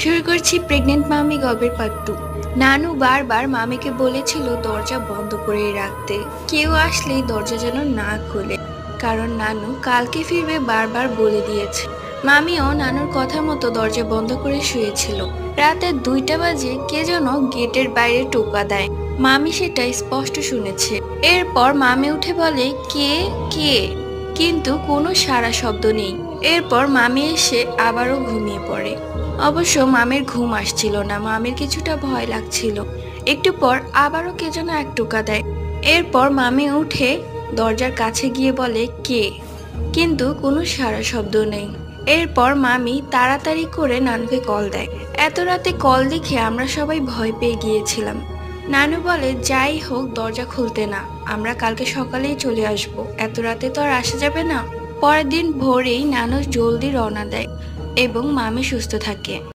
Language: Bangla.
শুরু করছি প্রেগনেন্ট মামি গল্পের পার্ট 2। নানু বারবার মামিকে বলেছিল দরজা বন্ধ করে রাখতে, কেউ আসলেই দরজা যেন না খুলে, কারণ নানু কালকে ফিরবে বারবার বলে দিয়েছে। মামিও নানুর কথা মতো দরজা বন্ধ করে শুয়েছিল। রাতে 2টা বাজে কে যেন গেটের বাইরে টোকা দেয়। মামি সেটা স্পষ্ট শুনেছে। এরপর মামি উঠে বলে কে কে, কিন্তু কোনো সাড়া শব্দ নেই। এরপর মামি এসে আবারও ঘুমিয়ে পড়ে। অবশ্য মামির ঘুম আসছিল না, মামির কিছুটা ভয় লাগছিল। একটু পর আবারও কে যেন এক টোকা দেয়। এরপর মামি উঠে দরজার কাছে গিয়ে বলে কে, কিন্তু কোনো সাড়া শব্দ নেই। এরপর মামি তাড়াতাড়ি করে নানুকে কল দেয়। এত রাতে কল দেখে আমরা সবাই ভয় পেয়ে গিয়েছিলাম। নানু বলে যাই হোক দরজা খুলতে না, আমরা কালকে সকালেই চলে আসব, এত রাতে তো আর আসা যাবে না। পরের দিন ভোরেই নানু জলদি রওনা দেয় এবং মামি সুস্থ থাকে।